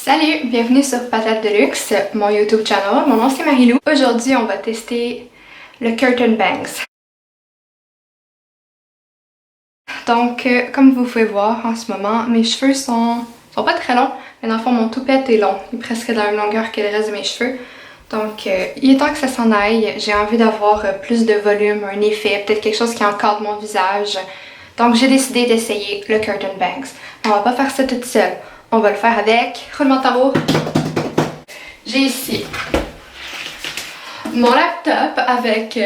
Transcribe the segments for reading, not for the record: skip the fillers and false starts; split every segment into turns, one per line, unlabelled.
Salut, bienvenue sur Patate de Luxe, mon YouTube channel. Mon nom c'est Marilou. Aujourd'hui, on va tester le Curtain Bangs. Donc, comme vous pouvez voir en ce moment, mes cheveux sont pas très longs, mais dans le fond, mon toupette est long. Il est presque de la même longueur que le reste de mes cheveux. Donc, il est temps que ça s'en aille. J'ai envie d'avoir plus de volume, un effet, peut-être quelque chose qui encadre mon visage. Donc, j'ai décidé d'essayer le Curtain Bangs. On va pas faire ça toute seule. On va le faire avec roulement de tambour. J'ai ici mon laptop avec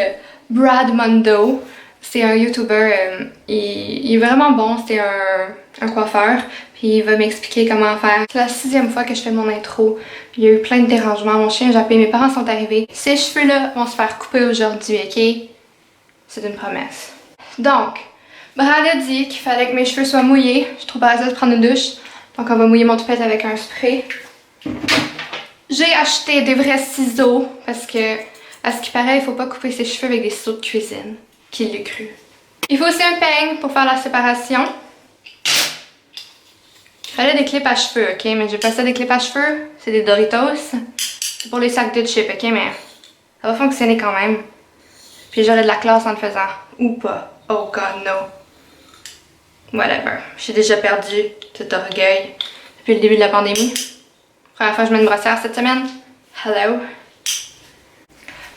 Brad Mondo. C'est un YouTuber, il est vraiment bon, c'est un coiffeur. Puis il va m'expliquer comment faire. C'est la 6e fois que je fais mon intro. Puis il y a eu plein de dérangements. Mon chien a jappé, mes parents sont arrivés. Ces cheveux-là vont se faire couper aujourd'hui, ok? C'est une promesse. Donc, Brad a dit qu'il fallait que mes cheveux soient mouillés. Je trouve pas ça de prendre une douche. Donc on va mouiller mon toupette avec un spray. J'ai acheté des vrais ciseaux parce que, à ce qui paraît, il faut pas couper ses cheveux avec des ciseaux de cuisine. Qui l'eût cru. Il faut aussi un peigne pour faire la séparation. Il fallait des clips à cheveux, ok? Mais j'ai pas ça des clips à cheveux. C'est des Doritos. C'est pour les sacs de chips, ok? Mais ça va fonctionner quand même. Puis j'aurai de la classe en le faisant. Ou pas. Oh god, no. Whatever. J'ai déjà perdu tout orgueil depuis le début de la pandémie. Première fois que je mets une brossière cette semaine. Hello.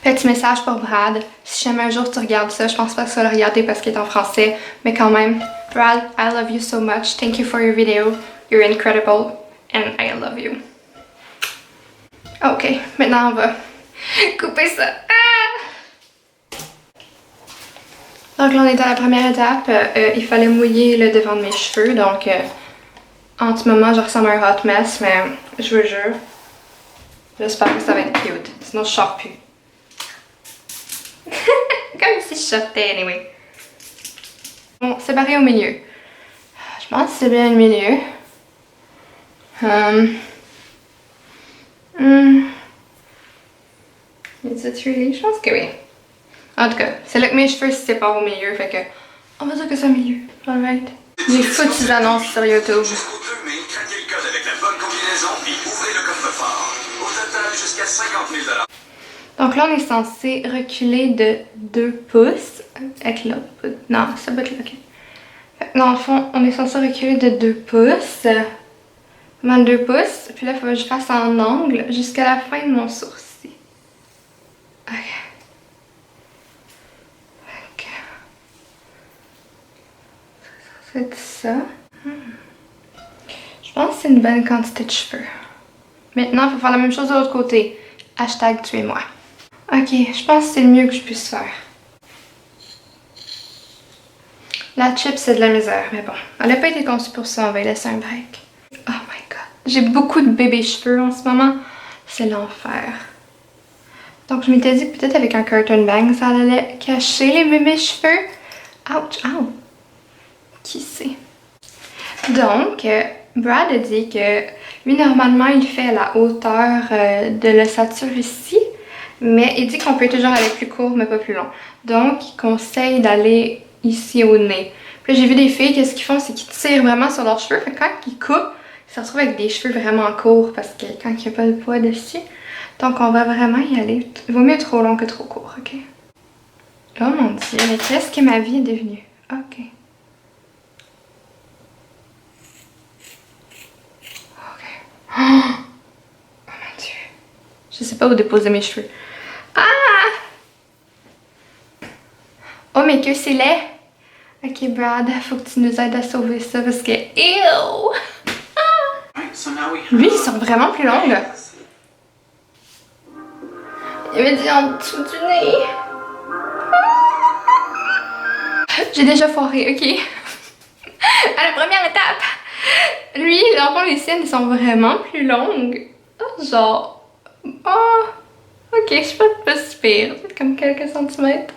Petit message pour Brad. Si jamais un jour tu regardes ça, je pense pas que tu vas le regarder parce qu'il est en français. Mais quand même, Brad, I love you so much. Thank you for your video. You're incredible. And I love you. Ok, maintenant on va couper ça. Ah! Donc là on est à la première étape, il fallait mouiller le devant de mes cheveux, donc en ce moment je ressemble à un hot mess, mais je vous jure, j'espère que ça va être cute, sinon je sors plus. Comme si je sortais, anyway. Bon, séparé au milieu. Je pense que c'est bien le milieu. Is it really? Je pense que oui. En tout cas, c'est là que mes cheveux se séparent au milieu, fait que on va dire que c'est au milieu. Alright. J'ai foutues annonces sur YouTube.
Jusqu'au 2 mai, craquez le code avec la bonne combinaison puis ouvrez le coffre-fort. Au total, jusqu'à 50 000 $.
Donc là, on est censé reculer de 2 pouces. Avec l'autre pouce. Non, ça bout là, ok. Fait que dans le fond, on est censé reculer de 2 pouces. Vraiment 2 pouces. Puis là, il faut que je fasse en angle jusqu'à la fin de mon sourcil. Ok. C'est ça. Je pense que c'est une bonne quantité de cheveux. Maintenant, il faut faire la même chose de l'autre côté. Hashtag tuez-moi. Ok, je pense que c'est le mieux que je puisse faire. La chip, c'est de la misère, mais bon. Elle n'a pas été conçue pour ça, on va y laisser un break. Oh my god. J'ai beaucoup de bébés cheveux en ce moment. C'est l'enfer. Donc, je m'étais dit que peut-être avec un curtain bang, ça allait cacher les bébés cheveux. Ouch, ouch. Qui sait? Donc, Brad a dit que lui, normalement, il fait à la hauteur de l'ossature ici, mais il dit qu'on peut toujours aller plus court, mais pas plus long. Donc, il conseille d'aller ici au nez. Puis j'ai vu des filles, qu'est-ce qu'ils font? C'est qu'ils tirent vraiment sur leurs cheveux. Fait que quand ils coupent, ils se retrouvent avec des cheveux vraiment courts parce que quand il n'y a pas de poids dessus. Donc, on va vraiment y aller. Il vaut mieux trop long que trop court, ok? Oh mon dieu, mais qu'est-ce que ma vie est devenue? Ok. Oh mon dieu. Je sais pas où déposer mes cheveux. Ah! Oh mais que c'est laid! Ok Brad, faut que tu nous aides à sauver ça parce que... Ew! Ah! Lui, ils sont vraiment plus longs là. Il me dit en dessous du nez. J'ai déjà foiré, ok? À la première étape! Lui, dans le fond, les siennes sont vraiment plus longues. Oh, genre... Oh... Ok, je suis pas si pire. C'est comme quelques centimètres.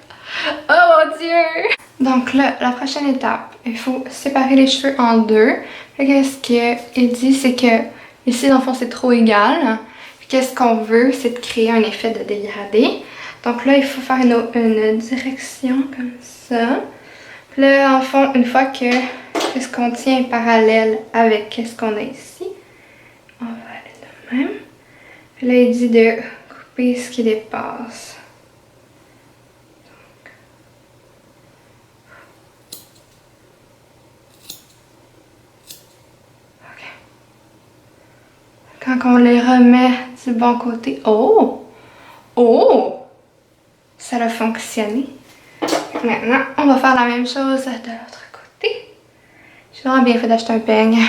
Oh mon dieu! Donc là, la prochaine étape, il faut séparer les cheveux en deux. Qu'est-ce qu'il dit, c'est que ici, dans le fond, c'est trop égal. Qu'est-ce qu'on veut, c'est de créer un effet de dégradé. Donc là, il faut faire une direction comme ça. Puis là, en fond, une fois que ce qu'on tient est parallèle avec ce qu'on a ici, on va aller même. Puis là, il dit de couper ce qui dépasse. OK. Quand on les remet du bon côté... Oh! Oh! Ça a fonctionné. Maintenant, on va faire la même chose de l'autre côté. J'ai vraiment bien fait d'acheter un peigne.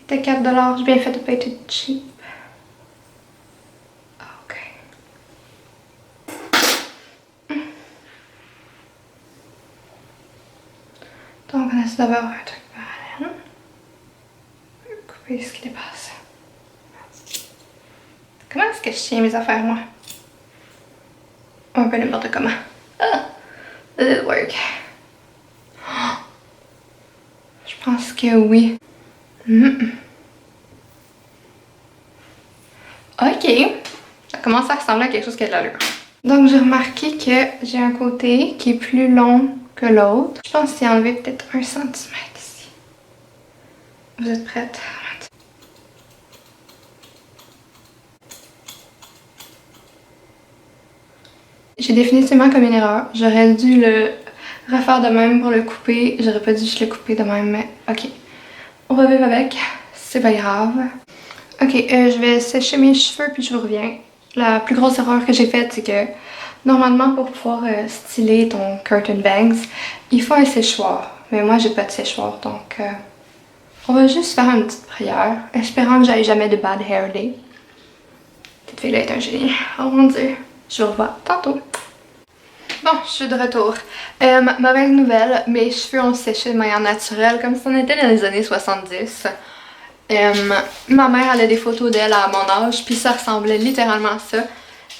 C'était 4$, j'ai bien fait de pas être cheap. OK. Donc on essaie d'avoir un truc parallèle. Couper ce qui dépasse. Comment est-ce que je tiens mes affaires, moi? Un peu n'importe comment. Ah! Does it work? Je pense que oui. OK. Ça commence à ressembler à quelque chose qui a de l'allure. Donc j'ai remarqué que j'ai un côté qui est plus long que l'autre. Je pense que c'est enlevé peut-être 1 cm ici. Vous êtes prête? J'ai définitivement commis une erreur. J'aurais dû le refaire de même pour le couper. J'aurais pas dû juste le couper de même, mais ok. On va vivre avec. C'est pas grave. Ok, je vais sécher mes cheveux puis je vous reviens. La plus grosse erreur que j'ai faite, c'est que normalement pour pouvoir styler ton curtain bangs, il faut un séchoir. Mais moi j'ai pas de séchoir, donc on va juste faire une petite prière, espérant que j'aille jamais de bad hair day. Cette fille-là est un génie. Oh mon dieu. Je vous revois tantôt. Bon, je suis de retour. Mauvaise nouvelle, mes cheveux ont séché de manière naturelle, comme si on était dans les années 70. Ma mère, elle a des photos d'elle à mon âge, puis ça ressemblait littéralement à ça.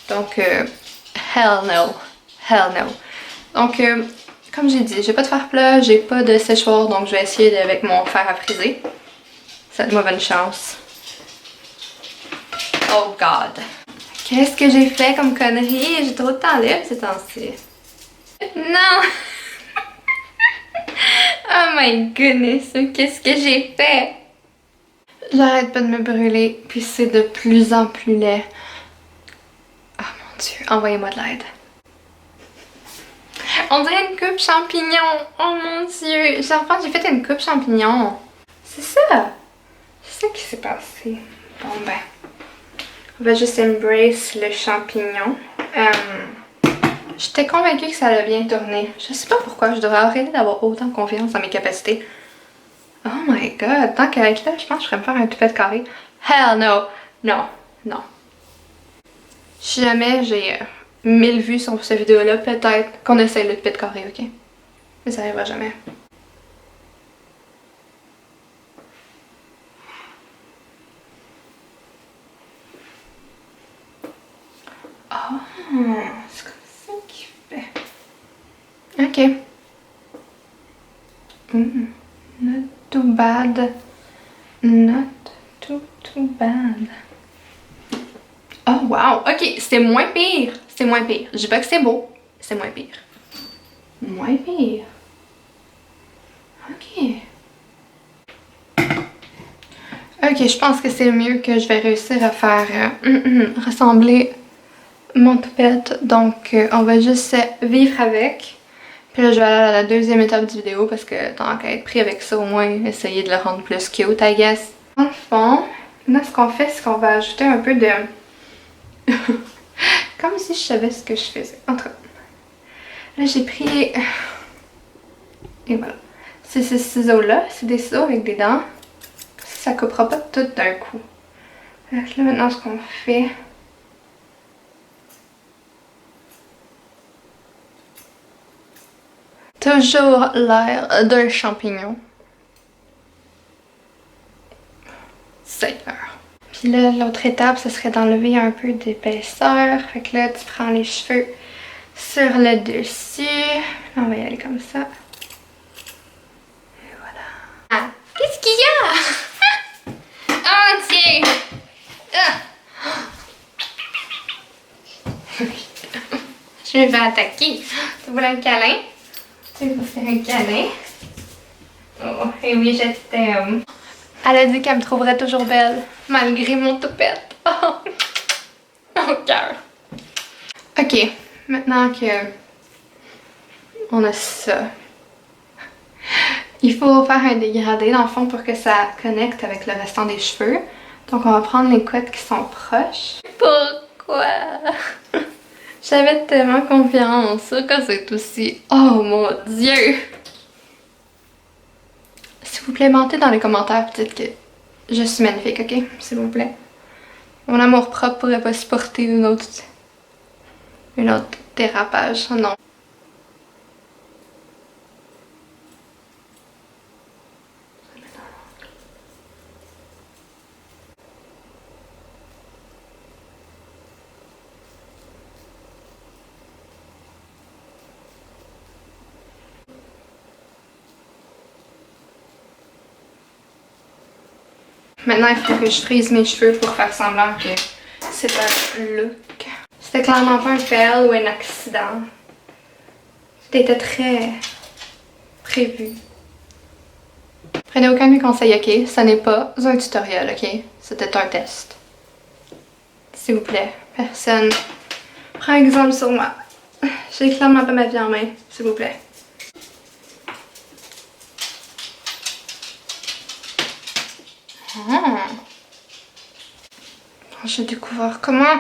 Donc, hell no. Hell no. Donc, comme j'ai dit, j'ai pas de fer plat, j'ai pas de séchoir, donc je vais essayer avec mon fer à friser. Cette mauvaise chance. Oh God. Qu'est-ce que j'ai fait comme connerie? J'ai trop de temps libre ces temps-ci. Non! Oh my goodness, qu'est-ce que j'ai fait? J'arrête pas de me brûler, puis c'est de plus en plus laid. Oh mon dieu, envoyez-moi de l'aide. On dirait une coupe champignon. Oh mon dieu, j'ai fait une coupe champignon. C'est ça! C'est ça qui s'est passé. Bon ben... On va juste embrace le champignon. J'étais convaincue que ça allait bien tourner. Je sais pas pourquoi, je devrais arrêter d'avoir autant confiance en mes capacités. Oh my god, tant qu'à être là, je pense que je ferais me faire un toupette carré. Hell no! Non, non. Si jamais j'ai 1000 vues sur cette vidéo-là, peut-être qu'on essaye le toupette carré, ok? Mais ça arrivera jamais. Oh, c'est comme ça qu'il fait. Ok. Not too bad. Not too bad. Oh wow, ok, c'est moins pire. C'est moins pire. Je dis pas que c'est beau, c'est moins pire. Moins pire. Ok. Ok, je pense que c'est le mieux que je vais réussir à faire ressembler mon toupette. Donc, on va juste vivre avec. Puis là, je vais aller à la deuxième étape du vidéo parce que tant qu'à être pris avec ça, au moins essayer de le rendre plus cute, I guess. Dans le fond, là, ce qu'on fait, c'est qu'on va ajouter un peu de... Comme si je savais ce que je faisais. En tout cas, là, j'ai pris... Et voilà. C'est ces ciseaux-là. C'est des ciseaux avec des dents. Ça coupera pas tout d'un coup. Donc là, maintenant, ce qu'on fait... Toujours l'air d'un champignon. Seigneur. Puis là, l'autre étape, ce serait d'enlever un peu d'épaisseur. Fait que là, tu prends les cheveux sur le dessus. Là, on va y aller comme ça. Et voilà. Ah, qu'est-ce qu'il y a? Oh, tiens! Ah. Je me fais attaquer. Tu voulais un câlin? Tu veux faire un câlin? Oh, et oui, je t'aime. Elle a dit qu'elle me trouverait toujours belle, malgré mon toupette. Mon cœur. Ok, maintenant que on a ça, il faut faire un dégradé dans le fond pour que ça connecte avec le restant des cheveux. Donc on va prendre les couettes qui sont proches. Pourquoi? J'avais tellement confiance quand c'est aussi... Oh mon Dieu! S'il vous plaît, mentez dans les commentaires, peut-être que je suis magnifique, ok? S'il vous plaît. Mon amour propre pourrait pas supporter une autre dérapage. Oh non. Maintenant, il faut que je frise mes cheveux pour faire semblant que c'est un look. C'était clairement pas un fail ou un accident. C'était très prévu. Prenez aucun de mes conseils, ok? Ce n'est pas un tutoriel, ok? C'était un test. S'il vous plaît, personne prend exemple sur moi. J'ai clairement pas ma vie en main, s'il vous plaît. J'ai découvert comment.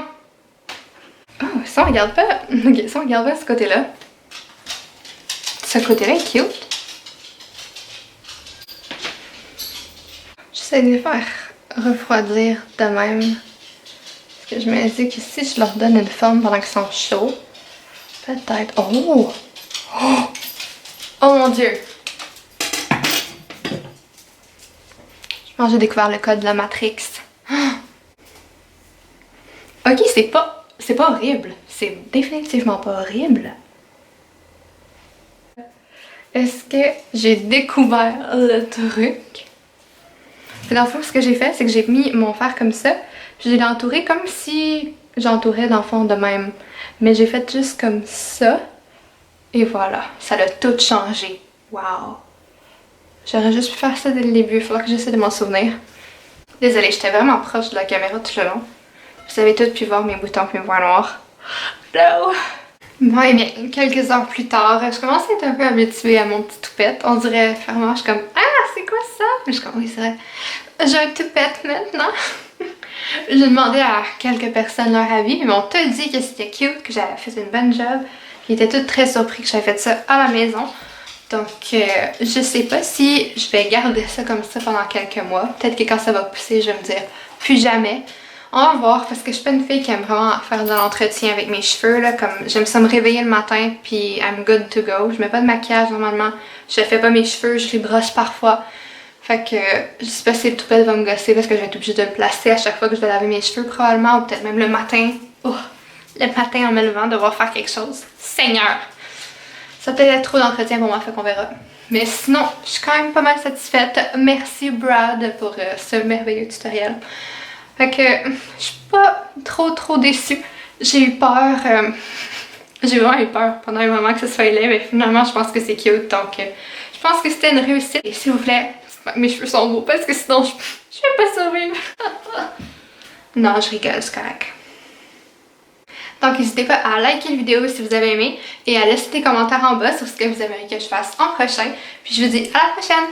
Oh, ça on regarde pas. Ok, ça on regarde pas ce côté-là. Ce côté-là est cute. J'essaie de les faire refroidir de même. Parce que je me dis que si je leur donne une forme pendant qu'ils sont chauds, peut-être. Oh! Oh! Oh mon Dieu! Je pense que j'ai découvert le code de la Matrix. Ok, c'est pas horrible. C'est définitivement pas horrible. Est-ce que j'ai découvert le truc? Dans le fond, ce que j'ai fait, c'est que j'ai mis mon fer comme ça. Puis je l'ai entouré comme si j'entourais dans le fond de même. Mais j'ai fait juste comme ça. Et voilà, ça a tout changé. Wow! J'aurais juste pu faire ça dès le début. Il faudra que j'essaie de m'en souvenir. Désolée, j'étais vraiment proche de la caméra tout le long. Vous avez tous pu voir mes boutons et mes points noirs. No! Bon, et bien, quelques heures plus tard, je commence à être un peu habituée à mon petit toupette. On dirait vraiment, je suis comme, ah, c'est quoi ça? Mais je suis comme, oui, c'est vrai. J'ai un toupette maintenant. J'ai demandé à quelques personnes leur avis, ils m'ont tous dit que c'était cute, que j'avais fait une bonne job. Ils étaient tous très surpris que j'avais fait ça à la maison. Donc, je sais pas si je vais garder ça comme ça pendant quelques mois. Peut-être que quand ça va pousser, je vais me dire, plus jamais. On va voir, parce que je suis pas une fille qui aime vraiment faire de l'entretien avec mes cheveux, là, comme j'aime ça me réveiller le matin, puis I'm good to go. Je mets pas de maquillage normalement, je fais pas mes cheveux, je les brosse parfois. Fait que je sais pas si le toupette va me gosser parce que je vais être obligée de le placer à chaque fois que je vais laver mes cheveux probablement, ou peut-être même le matin. Oh, le matin en me levant, devoir faire quelque chose. Seigneur! Ça peut être trop d'entretien pour moi, fait qu'on verra. Mais sinon, je suis quand même pas mal satisfaite. Merci Brad pour ce merveilleux tutoriel. Fait que je suis pas trop déçue. J'ai eu peur. J'ai vraiment eu peur pendant un moment que ce soit laid, mais finalement je pense que c'est cute. Donc je pense que c'était une réussite. Et s'il vous plaît, mes cheveux sont beaux parce que sinon je vais pas survivre. Non, je rigole, c'est correct. Donc n'hésitez pas à liker la vidéo si vous avez aimé et à laisser des commentaires en bas sur ce que vous aimeriez que je fasse en prochain. Puis je vous dis à la prochaine!